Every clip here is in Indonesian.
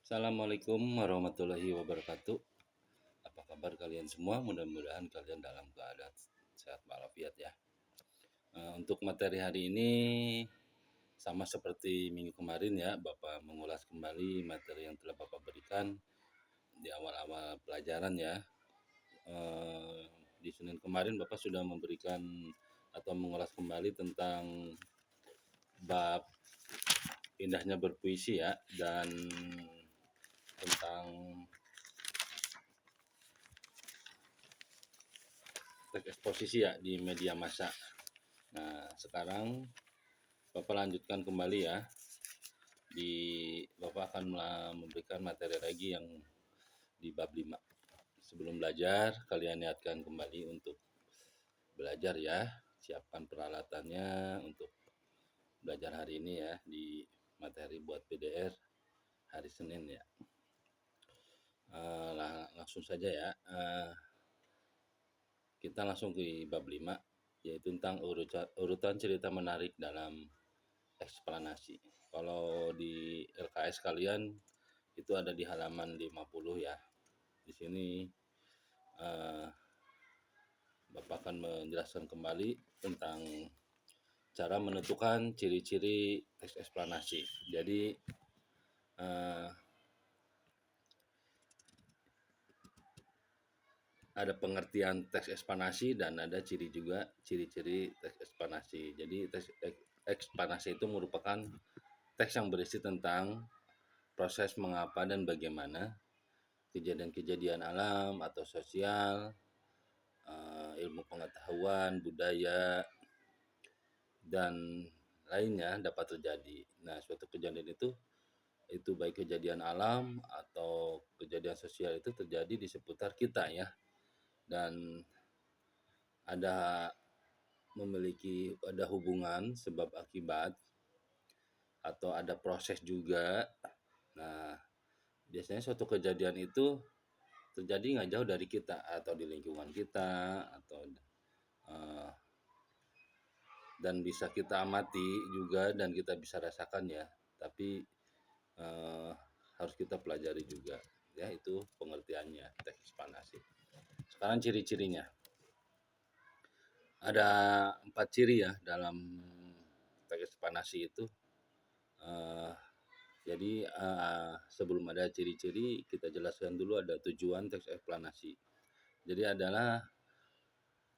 Assalamualaikum warahmatullahi wabarakatuh. Apa kabar kalian semua? Mudah-mudahan kalian dalam keadaan sehat walafiat ya. Untuk materi hari ini sama seperti minggu kemarin ya, Bapak mengulas kembali materi yang telah Bapak berikan di awal-awal pelajaran ya. Di Senin kemarin Bapak sudah memberikan atau mengulas kembali tentang bab indahnya berpuisi ya, dan tentang teks eksposisi ya di media massa. Nah, sekarang Bapak lanjutkan kembali ya. Bapak akan memberikan materi lagi yang di bab 5. Sebelum belajar, kalian niatkan kembali untuk belajar ya. Siapkan peralatannya untuk belajar hari ini ya, di materi buat PDR hari Senin ya. Langsung saja ya. Kita langsung ke bab 5, yaitu tentang urutan cerita menarik dalam eksplanasi. Kalau di LKS kalian itu ada di halaman 50 ya. Di sini Bapak akan menjelaskan kembali tentang cara menentukan ciri-ciri teks eksplanasi. Jadi ada pengertian teks eksplanasi dan ada ciri-ciri teks eksplanasi. Jadi teks eksplanasi itu merupakan teks yang berisi tentang proses mengapa dan bagaimana kejadian-kejadian alam atau sosial, ilmu pengetahuan, budaya, dan lainnya dapat terjadi. Nah, suatu kejadian itu baik kejadian alam atau kejadian sosial itu terjadi di seputar kita ya. Dan ada hubungan sebab akibat atau ada proses juga. Nah, biasanya suatu kejadian itu terjadi nggak jauh dari kita atau di lingkungan kita atau dan bisa kita amati juga dan kita bisa rasakan ya, tapi harus kita pelajari juga ya. Itu pengertiannya teks eksplanasi. Sekarang ciri-cirinya ada 4 ciri ya dalam teks eksplanasi itu. Jadi sebelum ada ciri-ciri kita jelaskan dulu ada tujuan teks eksplanasi. Jadi adalah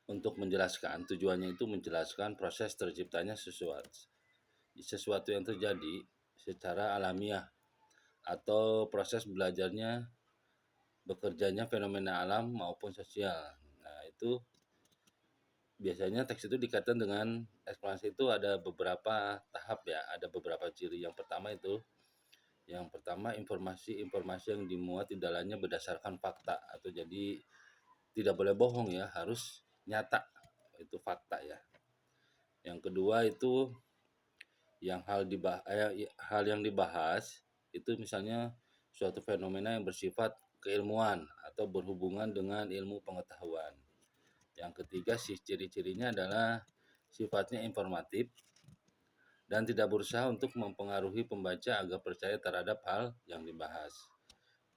untuk menjelaskan, tujuannya itu menjelaskan proses terciptanya sesuatu yang terjadi secara alamiah atau proses belajarnya, bekerjanya fenomena alam maupun sosial. Nah, itu biasanya teks itu dikaitkan dengan eksplanasi itu ada beberapa tahap ya, ada beberapa ciri. Yang pertama informasi yang dimuat di dalamnya berdasarkan fakta, atau jadi tidak boleh bohong ya, harus nyata, itu fakta ya. Yang kedua itu hal yang dibahas itu misalnya suatu fenomena yang bersifat keilmuan atau berhubungan dengan ilmu pengetahuan. Yang ketiga ciri-cirinya adalah sifatnya informatif dan tidak berusaha untuk mempengaruhi pembaca agar percaya terhadap hal yang dibahas.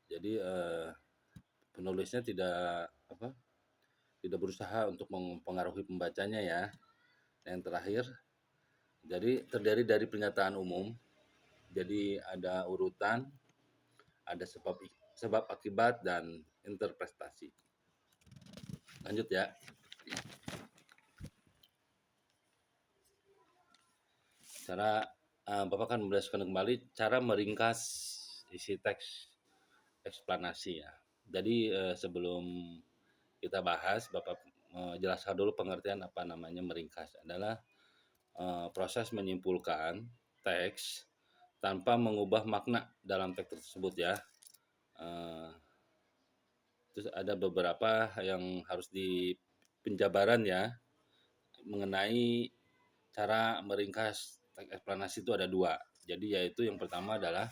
Jadi penulisnya tidak berusaha untuk mempengaruhi pembacanya ya. Yang terakhir, jadi terdiri dari pernyataan umum. Jadi ada urutan, ada sebab akibat dan interpretasi. Lanjut ya. Bapak akan menjelaskan kembali cara meringkas isi teks eksplanasi ya. Jadi sebelum kita bahas, Bapak jelaskan dulu pengertian apa namanya meringkas. Adalah proses menyimpulkan teks tanpa mengubah makna dalam teks tersebut ya. Terus ada beberapa yang harus di penjabaran ya, mengenai cara meringkas teks eksplanasi itu ada 2. Jadi yaitu yang pertama adalah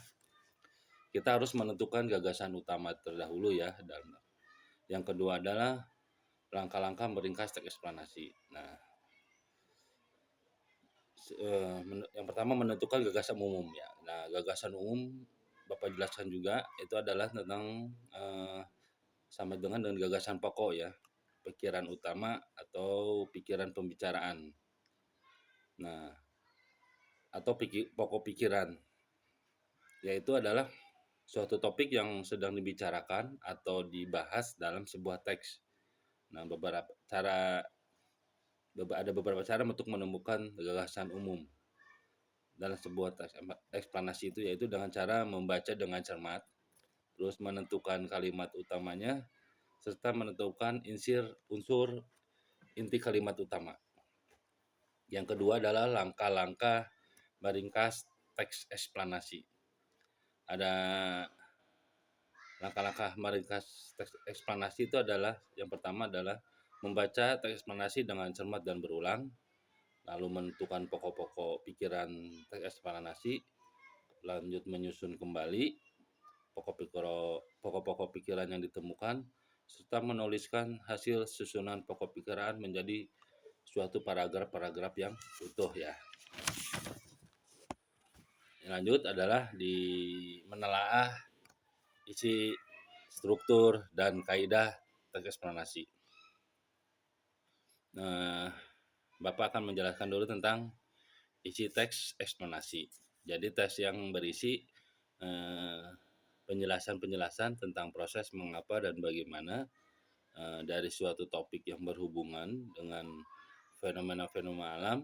kita harus menentukan gagasan utama terdahulu ya, dan yang kedua adalah langkah-langkah meringkas teks eksplanasi. Nah, yang pertama menentukan gagasan umum ya. Nah, gagasan umum Bapak jelaskan juga itu adalah tentang sama dengan gagasan pokok ya, pikiran utama atau pikiran pembicaraan. Nah, atau pokok pikiran, yaitu adalah suatu topik yang sedang dibicarakan atau dibahas dalam sebuah teks. Nah, ada beberapa cara untuk menemukan gagasan umum dalam sebuah teks eksplanasi itu, yaitu dengan cara membaca dengan cermat, terus menentukan kalimat utamanya, serta menentukan unsur inti kalimat utama. Yang kedua adalah langkah-langkah meringkas teks eksplanasi. Ada langkah-langkah meringkas teks eksplanasi itu adalah, yang pertama adalah membaca teks eksplanasi dengan cermat dan berulang, lalu menentukan pokok-pokok pikiran teks eksplanasi, lanjut menyusun kembali pokok-pokok pikiran yang ditemukan, serta menuliskan hasil susunan pokok pikiran menjadi suatu paragraf-paragraf yang utuh ya. Yang lanjut adalah menelaah isi, struktur, dan kaidah teks eksplanasi. Nah, Bapak akan menjelaskan dulu tentang isi teks eksplanasi. Jadi teks yang berisi penjelasan-penjelasan tentang proses mengapa dan bagaimana dari suatu topik yang berhubungan dengan fenomena-fenomena alam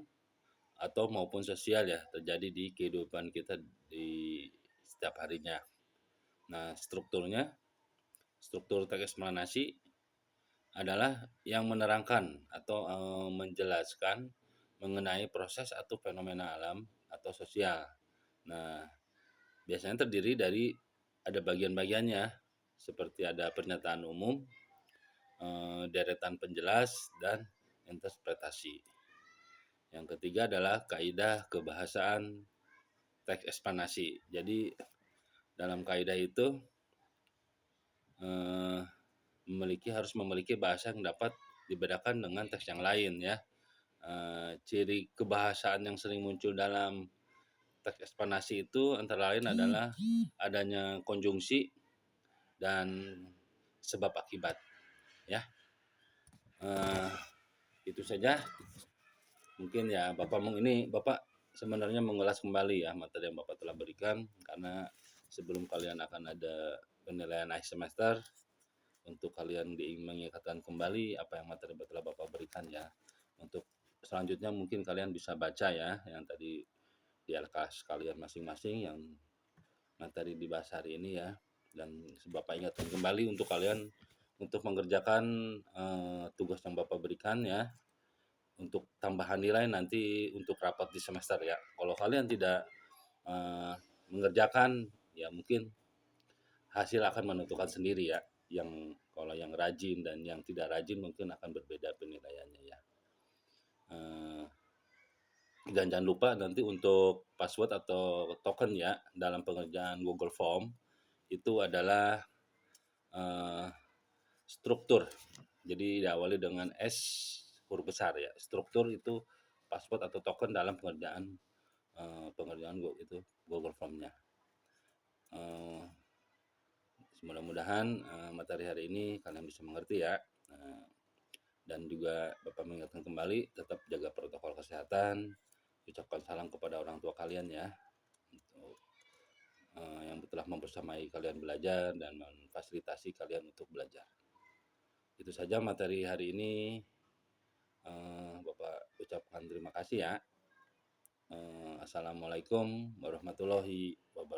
atau maupun sosial ya, terjadi di kehidupan kita di setiap harinya. Nah, struktur teks eksplanasi adalah yang menerangkan atau menjelaskan mengenai proses atau fenomena alam atau sosial. Nah, biasanya terdiri dari ada bagian-bagiannya, seperti ada pernyataan umum, deretan penjelas, dan interpretasi. Yang ketiga adalah kaidah kebahasaan teks eksplanasi. Jadi dalam kaidah itu harus memiliki bahasa yang dapat dibedakan dengan teks yang lain ya. Ciri kebahasaan yang sering muncul dalam teks eksplanasi itu antara lain adalah adanya konjungsi dan sebab akibat ya. Itu saja mungkin ya Bapak. Ini Bapak sebenarnya mengulas kembali ya materi yang Bapak telah berikan, karena sebelum kalian akan ada penilaian akhir semester, untuk kalian mengingatkan kembali apa yang materi telah Bapak berikan ya. Untuk selanjutnya mungkin kalian bisa baca ya yang tadi di LKS kalian masing-masing yang materi dibahas hari ini ya. Dan Bapak ingatkan kembali untuk kalian untuk mengerjakan tugas yang Bapak berikan ya, untuk tambahan nilai nanti untuk rapat di semester ya. Kalau kalian tidak mengerjakan ya, mungkin hasil akan menentukan sendiri ya. Yang kalau yang rajin dan yang tidak rajin mungkin akan berbeda penilaiannya ya. Dan jangan lupa nanti untuk password atau token ya dalam pengerjaan Google Form itu adalah struktur. Jadi diawali dengan S huruf besar ya. Struktur itu password atau token dalam pengerjaan itu Google Form-nya. Mudah-mudahan materi hari ini kalian bisa mengerti ya. Dan juga Bapak mengingatkan kembali tetap jaga protokol kesehatan, ucapkan salam kepada orang tua kalian ya, untuk yang telah membersamai kalian belajar dan memfasilitasi kalian untuk belajar. Itu saja materi hari ini. Bapak ucapkan terima kasih ya. Assalamualaikum warahmatullahi wabarakatuh.